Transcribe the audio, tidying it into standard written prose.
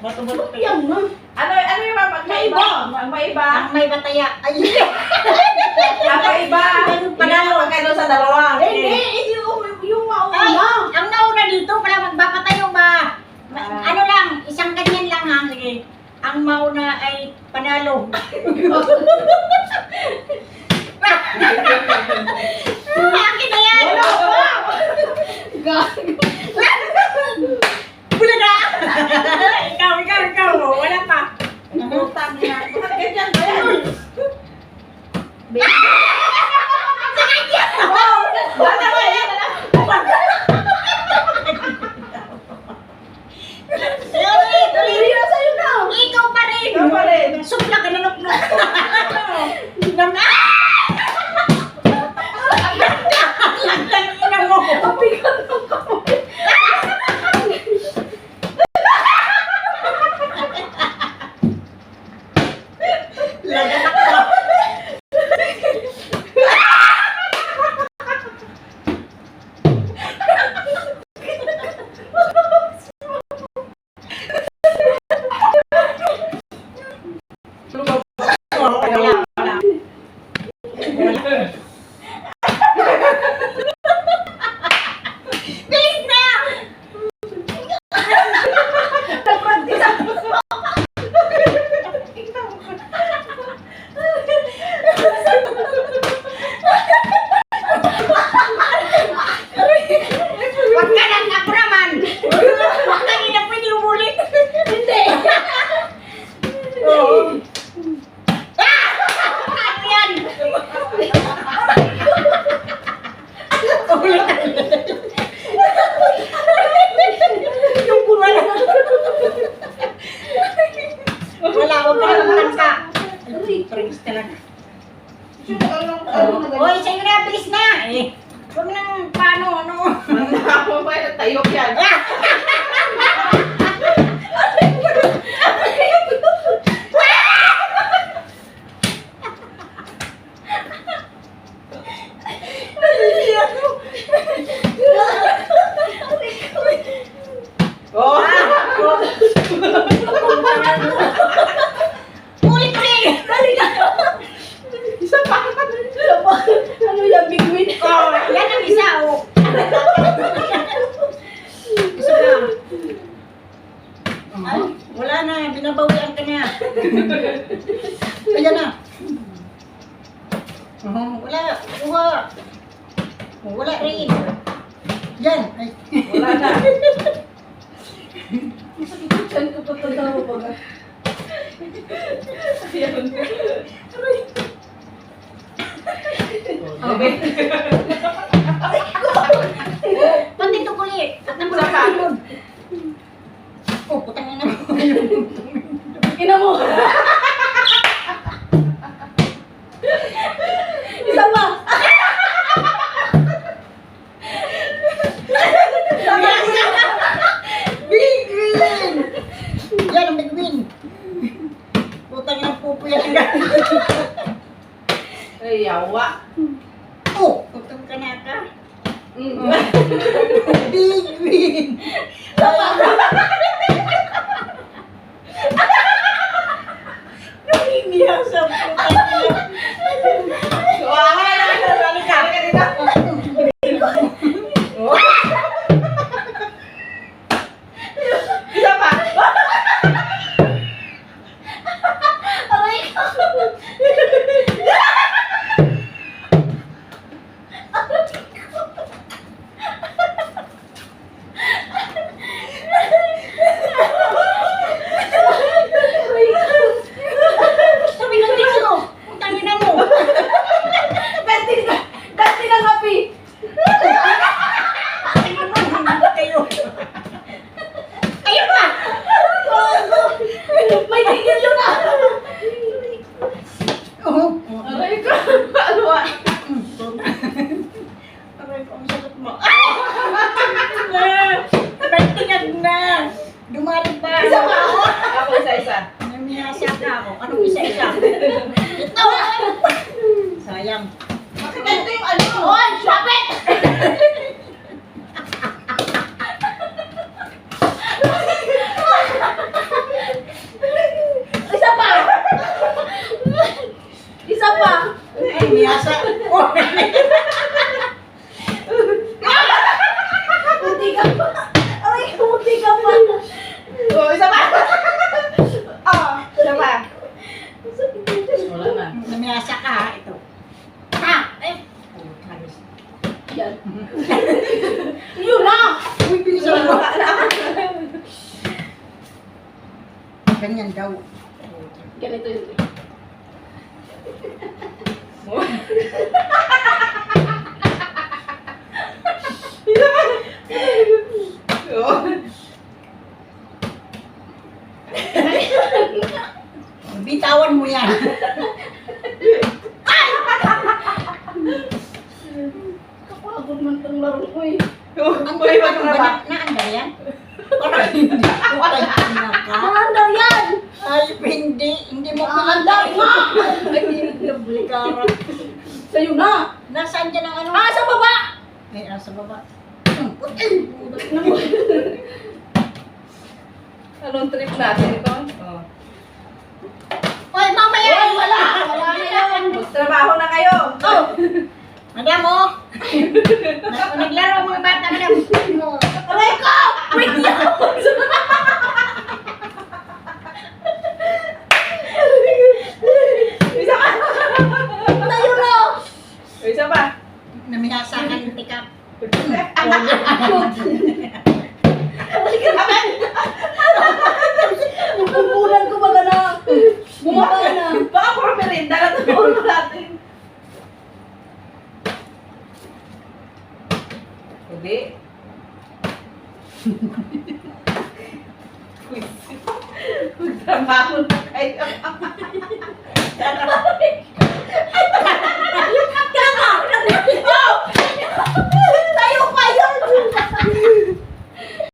Bato-bato kayo. Yan na. Ano yung mapagkaiba? Ang maiba? Ang may bataya. Ayun. Ang maiba? Panalo magkano sa dalawa? Hindi, yung mauna. Ang nauna dito, pala magpapatayo ba? Ano lang, isang ganyan lang ha. Sige. Ang mauna ay panalo. Akin na yan! Wala pa! Bulaga! Ikaw. Wala pa. Utang na. Bakit ganyan ba yan? Bata ba yan? Tuloy na sa'yo na. Ikaw pa rin. Ikaw pa rin. Supla ka na nuknuk. Lagdan ina mo. Lagat ako. Bilis na! Wag ka nang kapraman! Wag ka nang pwede umulit! Hindi! Ano yan? Yung bunga na. Wala, huwag ka naman tangka. Tricks talaga. Hoy, sa'yo na, bilis na! Huwag nang paano, ano. Ako ba yan? Tayok yan. Oh! Ulit! Dali na! Isa pa! Ano yung big win? Oh, yan ang isa, oh. Isa lang. Ay, wala na, binabawian ka na. Ayan na. Wala, kuha. Wala rin. Yan. Ay. Wala na. Saan ko papatawa pa ba? Okay. Pati ito kulit. At nang Isa pa. Oh, putang ina mo. Ina mo! Isa pa. Big win! Yan ang big win. Putang ina pupo yan. Ay, yawa. Oh, putang ka na ka. Mm. Big win! Nangingiyak sa putang ina. Wala na. Balik ka. Balik ka dito. Oh. Isa pa. Aray ko. Sabi ng dito, putang ina mo. Dati na kapi. Kayo. Ayun ba? May tigil yun na. Aray ko. Ano ba? Aray ko, ang sakit mo. Nagtingag na. Dumari pa. Isa pa. Ako isa-isa. Namiyasa ka ako. Anong isa-isa? Ito! Sayang. Bakit ganito yung ano? Hoy! Shopet! Ganyan daw. Ganito yun. Bitawan mo yan. Kapagod man itong laro ko eh. Ang tagal ba naandar yan? Parang hindi ko alam ka. Maandar yan! Ay, hindi mo Maandar nga! Ay, nablikara. Sa'yo na! Nasaan dyan ang ano? Ah, sa baba! Ay, nasa baba. Anong trip natin ito? Oh. Oy, mamaya! Ay, wala! Wala na yan! Magtrabaho na kayo. Oh! Madam, oh! Naglaro ang mga bata, madam. Aray ko! Wait lang! Isa pa. Tayo na! Isa pa. Namihasa ka yung tikap. Napupunan ko baga na! Bumaba na! Baka puro merinda na ito ulo natin. Hindi. Magtrabaho na kayo.